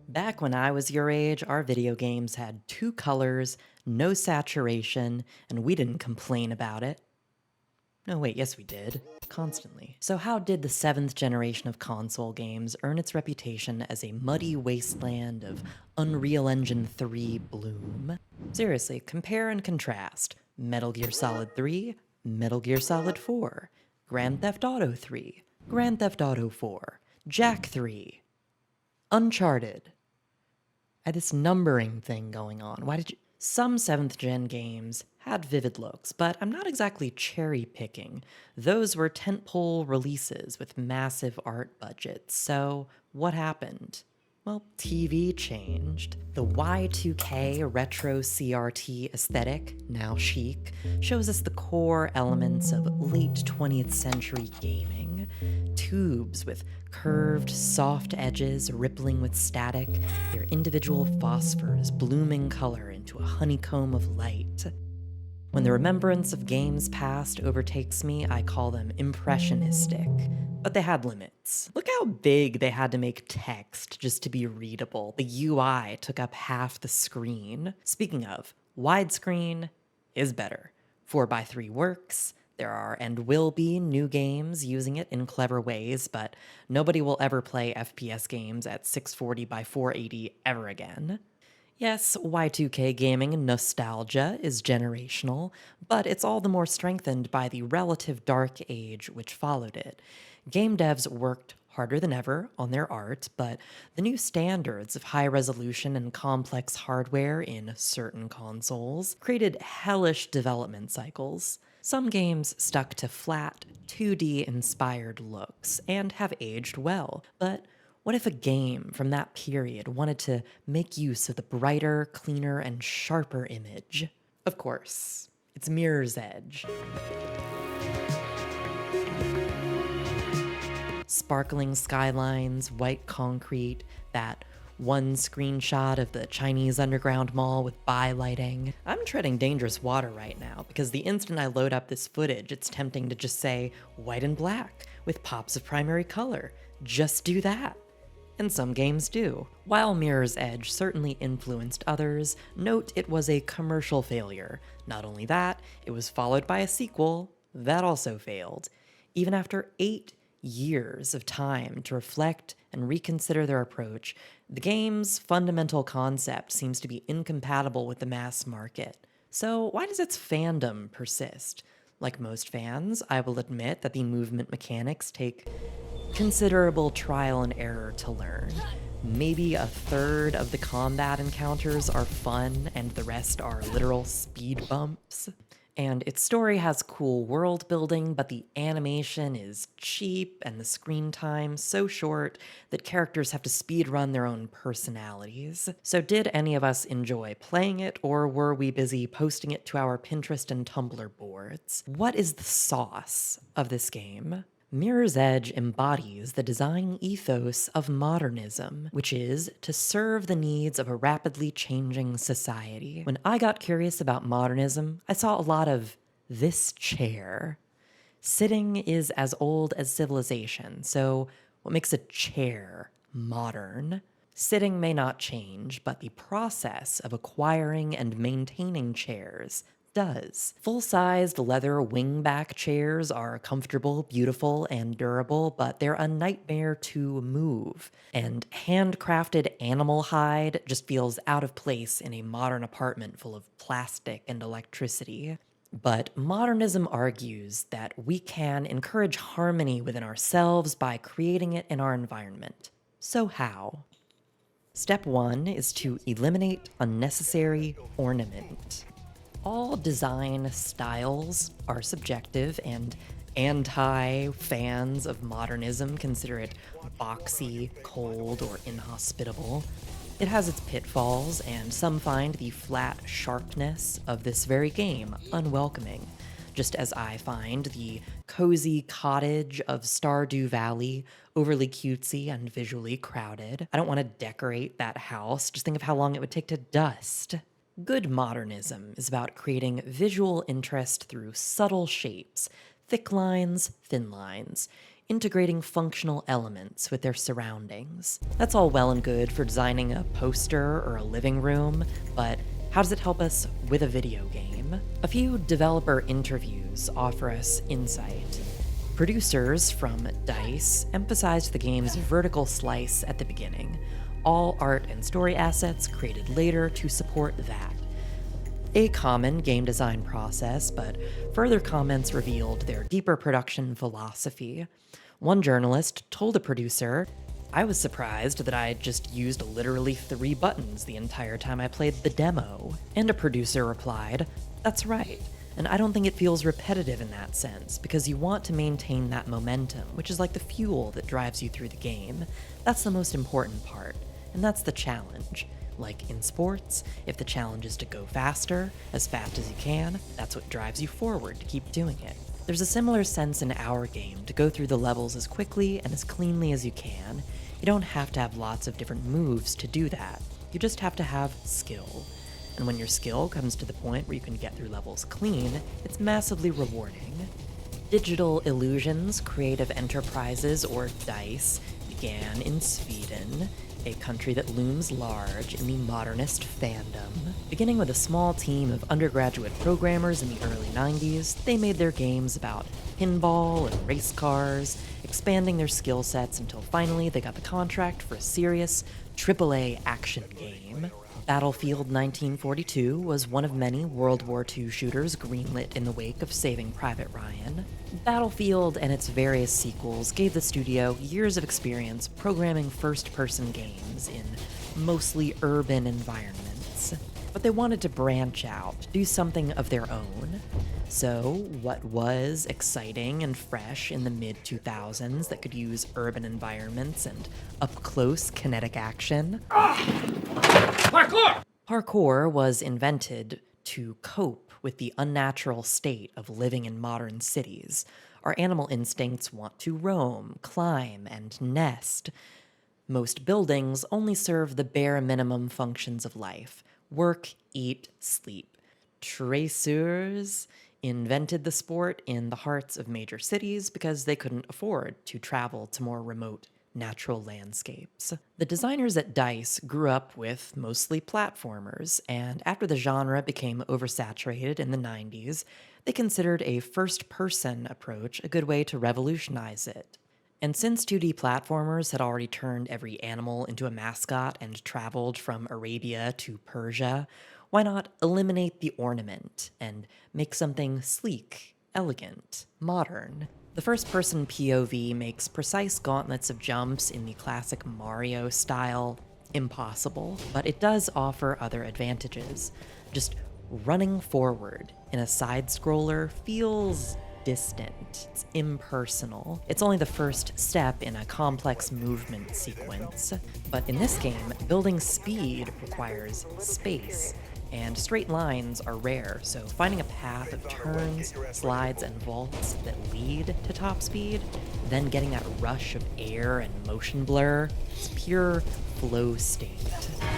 Back when I was your age, our video games had two colors, no saturation, and we didn't complain about it. No, wait, yes, we did. Constantly. So, how did the seventh generation of console games earn its reputation as a muddy wasteland of Unreal Engine 3 bloom? Seriously, compare and contrast Metal Gear Solid 3, Metal Gear Solid 4, Grand Theft Auto 3, Grand Theft Auto 4, Jack 3, Uncharted. I had this numbering thing going on. Why did you? Some 7th gen games had vivid looks, but I'm not exactly cherry picking. Those were tentpole releases with massive art budgets. So, what happened? Well, TV changed. The Y2K retro CRT aesthetic, now chic, shows us the core elements of late 20th century gaming. Tubes with curved, soft edges rippling with static, their individual phosphors blooming color into a honeycomb of light. When the remembrance of games past overtakes me, I call them impressionistic. But they had limits. Look how big they had to make text just to be readable. The UI took up half the screen. Speaking of, widescreen is better. 4:3 works. There are and will be new games using it in clever ways, but nobody will ever play FPS games at 640 by 480 ever again. Yes, Y2K gaming nostalgia is generational, but it's all the more strengthened by the relative dark age which followed it. Game devs worked harder than ever on their art, but the new standards of high resolution and complex hardware in certain consoles created hellish development cycles. Some games stuck to flat, 2D inspired looks and have aged well, but what if a game from that period wanted to make use of the brighter, cleaner, and sharper image? Of course, it's Mirror's Edge. Sparkling skylines, white concrete, that one screenshot of the Chinese underground mall with by lighting. I'm treading dangerous water right now because the instant I load up this footage, it's tempting to just say white and black with pops of primary color. Just do that. And some games do. While Mirror's Edge certainly influenced others, note it was a commercial failure. Not only that, it was followed by a sequel that also failed. Even after 8 years of time to reflect and reconsider their approach, the game's fundamental concept seems to be incompatible with the mass market. So why does its fandom persist? Like most fans, I will admit that the movement mechanics take considerable trial and error to learn. Maybe a third of the combat encounters are fun and the rest are literal speed bumps. And its story has cool world building, but the animation is cheap and the screen time so short that characters have to speed run their own personalities. So did any of us enjoy playing it, or were we busy posting it to our Pinterest and Tumblr boards? What is the sauce of this game? Mirror's Edge embodies the design ethos of modernism, which is to serve the needs of a rapidly changing society. When I got curious about modernism, I saw a lot of this chair. Sitting is as old as civilization, so what makes a chair modern? Sitting may not change, but the process of acquiring and maintaining chairs does. Full-sized leather wingback chairs are comfortable, beautiful, and durable, but they're a nightmare to move. And handcrafted animal hide just feels out of place in a modern apartment full of plastic and electricity. But modernism argues that we can encourage harmony within ourselves by creating it in our environment. So how? Step 1 is to eliminate unnecessary ornament. All design styles are subjective, and anti-fans of modernism consider it boxy, cold, or inhospitable. It has its pitfalls, and some find the flat sharpness of this very game unwelcoming, just as I find the cozy cottage of Stardew Valley overly cutesy and visually crowded. I don't want to decorate that house, just think of how long it would take to dust. Good modernism is about creating visual interest through subtle shapes, Thick lines, thin lines, integrating functional elements with their surroundings. That's all well and good for designing a poster or a living room, but how does it help us with a video game? A few developer interviews offer us insight. Producers from DICE emphasized the game's vertical slice at the beginning, all art and story assets created later to support that. A common game design process, but further comments revealed their deeper production philosophy. One journalist told a producer, "I was surprised that I just used literally 3 buttons the entire time I played the demo." And a producer replied, "That's right, and I don't think it feels repetitive in that sense, because you want to maintain that momentum, which is like the fuel that drives you through the game. That's the most important part, and that's the challenge. Like in sports, if the challenge is to go faster, as fast as you can, that's what drives you forward to keep doing it." There's a similar sense in our game to go through the levels as quickly and as cleanly as you can. You don't have to have lots of different moves to do that. You just have to have skill. And when your skill comes to the point where you can get through levels clean, it's massively rewarding. Digital Illusions Creative Enterprises, or DICE, began in Sweden, a country that looms large in the modernist fandom. Beginning with a small team of undergraduate programmers in the early 90s, they made their games about pinball and race cars, expanding their skill sets until finally they got the contract for a serious AAA action game. Battlefield 1942 was one of many World War II shooters greenlit in the wake of Saving Private Ryan. Battlefield and its various sequels gave the studio years of experience programming first-person games in mostly urban environments. But they wanted to branch out, do something of their own. So, what was exciting and fresh in the mid-2000s that could use urban environments and up-close kinetic action? Parkour! Parkour was invented to cope with the unnatural state of living in modern cities. Our animal instincts want to roam, climb, and nest. Most buildings only serve the bare minimum functions of life: work, eat, sleep. Traceurs invented the sport in the hearts of major cities because they couldn't afford to travel to more remote natural landscapes. The designers at DICE grew up with mostly platformers, and after the genre became oversaturated in the 90s, they considered a first-person approach a good way to revolutionize it. And since 2D platformers had already turned every animal into a mascot and traveled from Arabia to Persia, why not eliminate the ornament and make something sleek, elegant, modern? The first-person POV makes precise gauntlets of jumps in the classic Mario style impossible, but it does offer other advantages. Just running forward in a side-scroller feels distant, it's impersonal. It's only the first step in a complex movement sequence. But in this game, building speed requires space, and straight lines are rare, so finding a path of turns, slides, and vaults that lead to top speed, then getting that rush of air and motion blur, it's pure flow state.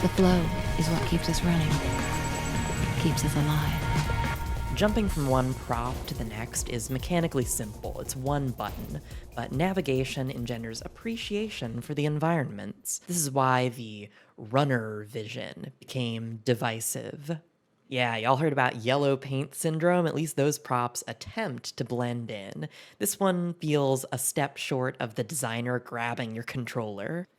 The flow is what keeps us running, keeps us alive. Jumping from one prop to the next is mechanically simple. It's one button, but navigation engenders appreciation for the environments. This is why the runner vision became divisive. Yeah, y'all heard about yellow paint syndrome? At least those props attempt to blend in. This one feels a step short of the designer grabbing your controller.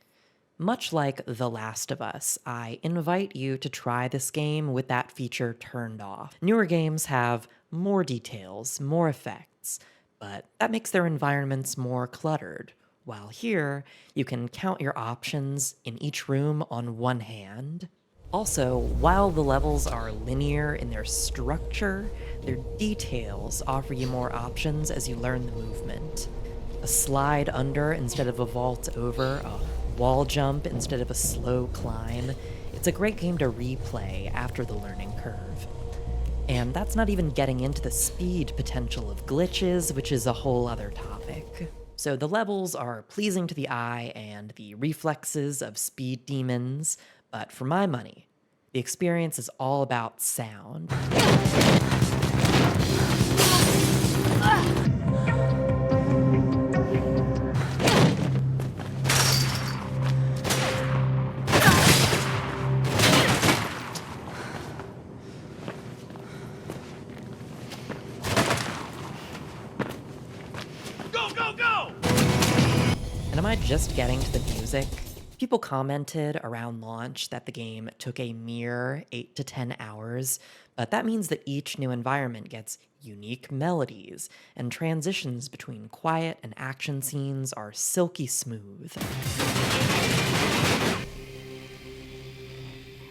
Much like The Last of Us, I invite you to try this game with that feature turned off. Newer games have more details, more effects, but that makes their environments more cluttered. While here, you can count your options in each room on one hand. Also, while the levels are linear in their structure, their details offer you more options as you learn the movement. A slide under instead of a vault over, a wall jump instead of a slow climb. It's a great game to replay after the learning curve. And that's not even getting into the speed potential of glitches, which is a whole other topic. So the levels are pleasing to the eye and the reflexes of speed demons, but for my money, the experience is all about sound. go, go! And am I just getting to the music? People commented around launch that the game took a mere 8 to 10 hours, but that means that each new environment gets unique melodies, and transitions between quiet and action scenes are silky smooth.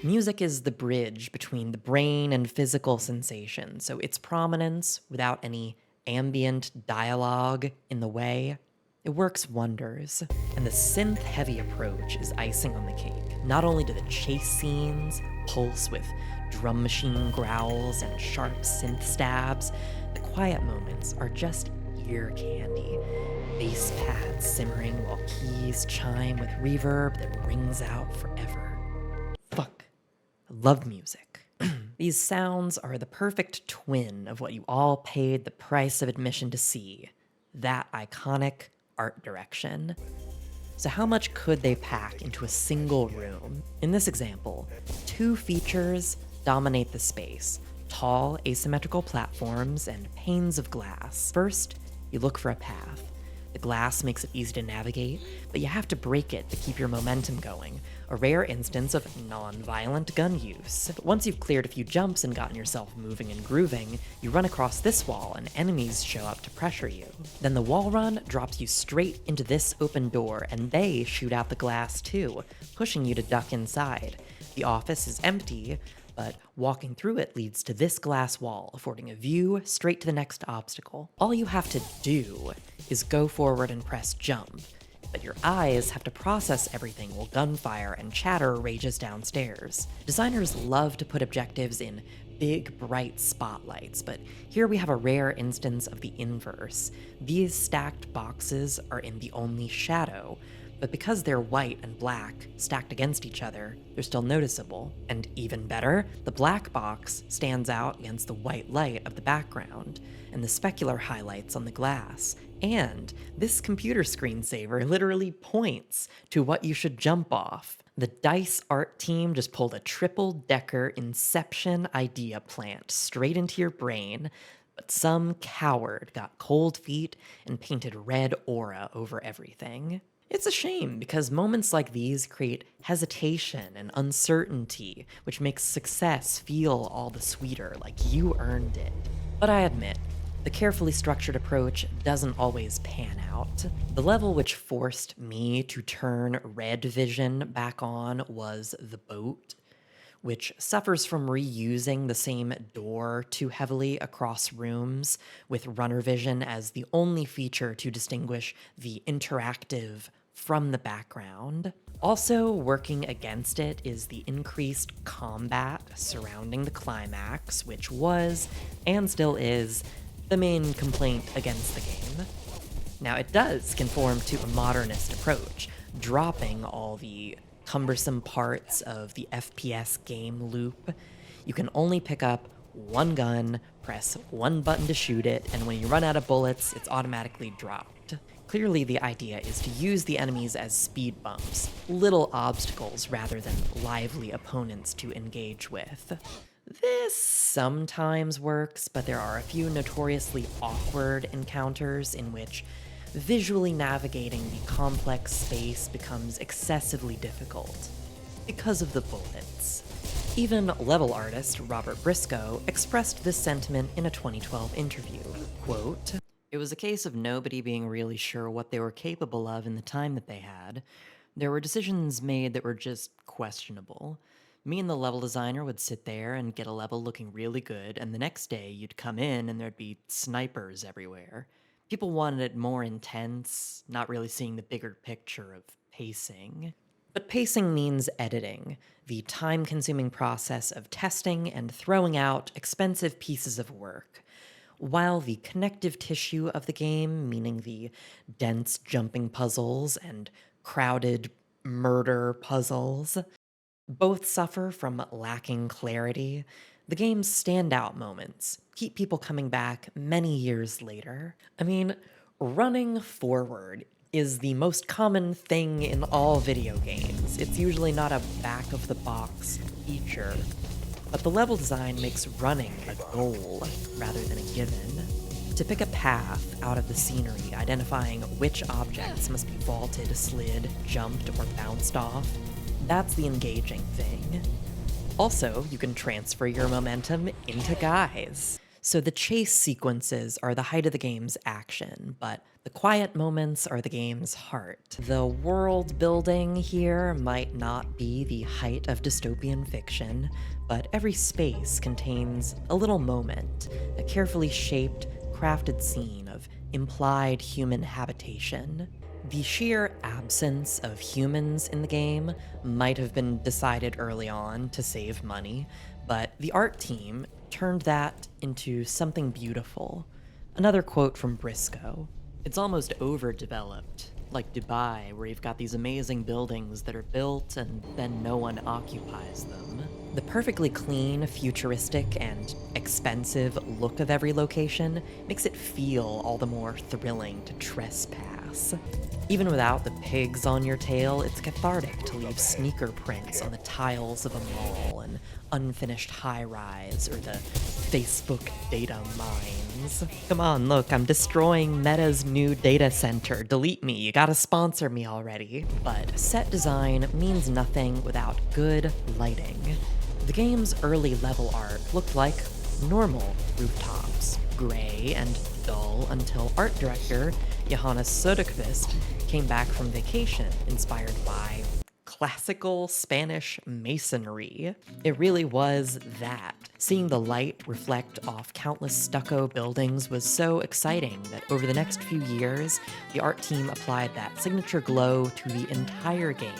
Music is the bridge between the brain and physical sensation, so its prominence, without any ambient dialogue in the way, it works wonders. And the synth-heavy approach is icing on the cake. Not only do the chase scenes pulse with drum machine growls and sharp synth stabs, the quiet moments are just ear candy. Bass pads simmering while keys chime with reverb that rings out forever. Fuck. I love music. These sounds are the perfect twin of what you all paid the price of admission to see. That iconic art direction. So how much could they pack into a single room? In this example, 2 features dominate the space: tall, asymmetrical platforms and panes of glass. First, you look for a path. The glass makes it easy to navigate, but you have to break it to keep your momentum going, a rare instance of non-violent gun use. But once you've cleared a few jumps and gotten yourself moving and grooving, you run across this wall and enemies show up to pressure you. Then the wall run drops you straight into this open door, and they shoot out the glass too, pushing you to duck inside. The office is empty, but walking through it leads to this glass wall, affording a view straight to the next obstacle. All you have to do is go forward and press jump, but your eyes have to process everything while gunfire and chatter rages downstairs. Designers love to put objectives in big, bright spotlights, but here we have a rare instance of the inverse. These stacked boxes are in the only shadow, but because they're white and black, stacked against each other, they're still noticeable. And even better, the black box stands out against the white light of the background, and the specular highlights on the glass. And this computer screensaver literally points to what you should jump off. The DICE art team just pulled a triple-decker Inception idea plant straight into your brain, but some coward got cold feet and painted red aura over everything. It's a shame, because moments like these create hesitation and uncertainty, which makes success feel all the sweeter, like you earned it. But I admit, the carefully structured approach doesn't always pan out. The level which forced me to turn red vision back on was the boat, which suffers from reusing the same door too heavily across rooms, with runner vision as the only feature to distinguish the interactive from the background. Also working against it is the increased combat surrounding the climax, which was, and still is, the main complaint against the game. Now, it does conform to a modernist approach, dropping all the cumbersome parts of the FPS game loop. You can only pick up one gun, press one button to shoot it, and when you run out of bullets, it's automatically dropped. Clearly, the idea is to use the enemies as speed bumps, little obstacles rather than lively opponents to engage with. This sometimes works, but there are a few notoriously awkward encounters in which visually navigating the complex space becomes excessively difficult because of the bullets. Even level artist Robert Briscoe expressed this sentiment in a 2012 interview. Quote, "It was a case of nobody being really sure what they were capable of in the time that they had. There were decisions made that were just questionable. Me and the level designer would sit there and get a level looking really good, and the next day you'd come in and there'd be snipers everywhere. People wanted it more intense, not really seeing the bigger picture of pacing." But pacing means editing, the time-consuming process of testing and throwing out expensive pieces of work. While the connective tissue of the game, meaning the dense jumping puzzles and crowded murder puzzles, both suffer from lacking clarity, the game's standout moments keep people coming back many years later. I mean, running forward is the most common thing in all video games. It's usually not a back-of-the-box feature, but the level design makes running a goal rather than a given. To pick a path out of the scenery, identifying which objects must be vaulted, slid, jumped, or bounced off, that's the engaging thing. Also, you can transfer your momentum into guys. So the chase sequences are the height of the game's action, but the quiet moments are the game's heart. The world building here might not be the height of dystopian fiction, but every space contains a little moment, a carefully shaped, crafted scene of implied human habitation. The sheer absence of humans in the game might have been decided early on to save money, but the art team turned that into something beautiful. Another quote from Briscoe: "It's almost overdeveloped, like Dubai, where you've got these amazing buildings that are built and then no one occupies them." The perfectly clean, futuristic, and expensive look of every location makes it feel all the more thrilling to trespass. Even without the pigs on your tail, it's cathartic to leave sneaker prints on the tiles of a mall, an unfinished high-rise, or the Facebook data mines. Come on, look, I'm destroying Meta's new data center. Delete me, you gotta sponsor me already. But set design means nothing without good lighting. The game's early level art looked like normal rooftops, gray and dull until art director Johannes Söderqvist came back from vacation inspired by classical Spanish masonry. It really was that. Seeing the light reflect off countless stucco buildings was so exciting that over the next few years, the art team applied that signature glow to the entire game.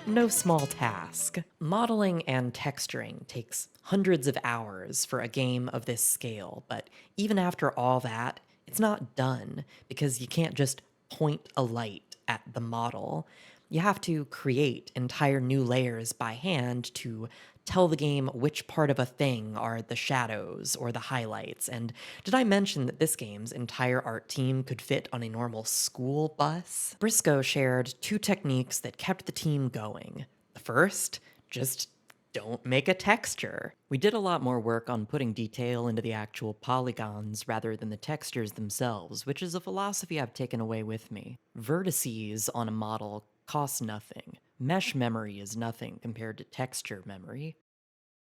No small task. Modeling and texturing takes hundreds of hours for a game of this scale, but even after all that, it's not done because you can't just point a light at the model. You have to create entire new layers by hand to tell the game which part of a thing are the shadows or the highlights. And did I mention that this game's entire art team could fit on a normal school bus? Briscoe shared two techniques that kept the team going. The first, just don't make a texture. We did a lot more work on putting detail into the actual polygons rather than the textures themselves, which is a philosophy I've taken away with me. Vertices on a model cost nothing. Mesh memory is nothing compared to texture memory.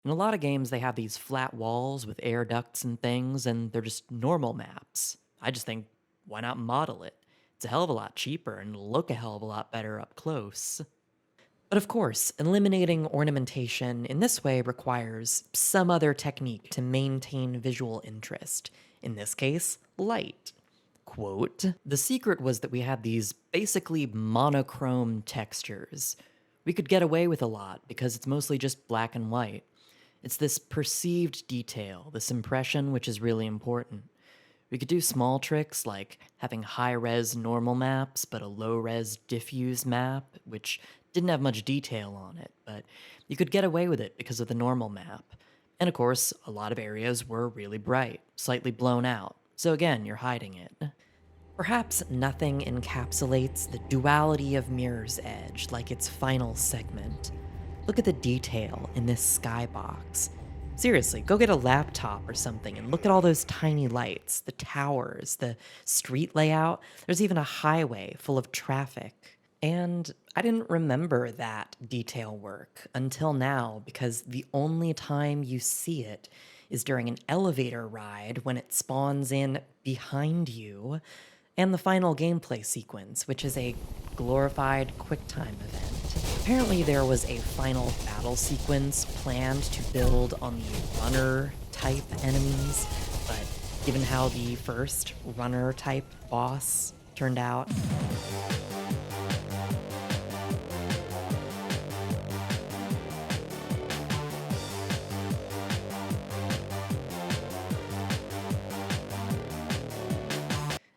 In a lot of games, they have these flat walls with air ducts and things, and they're just normal maps. I just think, why not model it? It's a hell of a lot cheaper and it'll look a hell of a lot better up close. But of course, eliminating ornamentation in this way requires some other technique to maintain visual interest. In this case, light. Quote, "The secret was that we had these basically monochrome textures. We could get away with a lot because it's mostly just black and white. It's this perceived detail, this impression, which is really important. We could do small tricks like having high-res normal maps, but a low-res diffuse map, which didn't have much detail on it, but you could get away with it because of the normal map. And of course, a lot of areas were really bright, slightly blown out, so again, you're hiding it. Perhaps nothing encapsulates the duality of Mirror's Edge like its final segment. Look at the detail in this skybox. Seriously, go get a laptop or something and look at all those tiny lights, the towers, the street layout. There's even a highway full of traffic. And I didn't remember that detail work until now because the only time you see it is during an elevator ride when it spawns in behind you, and the final gameplay sequence, which is a glorified QuickTime event. Apparently there was a final battle sequence planned to build on the runner-type enemies, but given how the first runner-type boss turned out,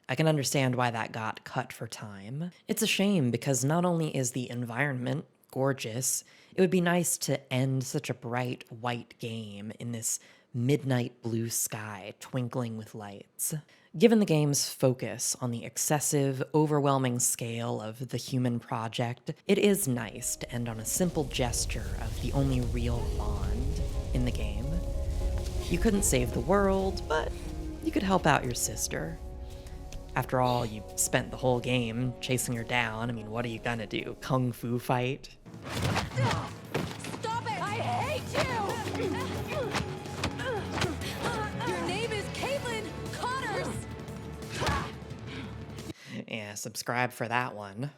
I can understand why that got cut for time. It's a shame because not only is the environment gorgeous, it would be nice to end such a bright white game in this midnight blue sky twinkling with lights. Given the game's focus on the excessive, overwhelming scale of the human project, it is nice to end on a simple gesture of the only real bond in the game. You couldn't save the world, but you could help out your sister. After all, you spent the whole game chasing her down. I mean, what are you gonna do? Kung fu fight? Stop it! I hate you! Your name is Caitlin Connors! Yeah, subscribe for that one.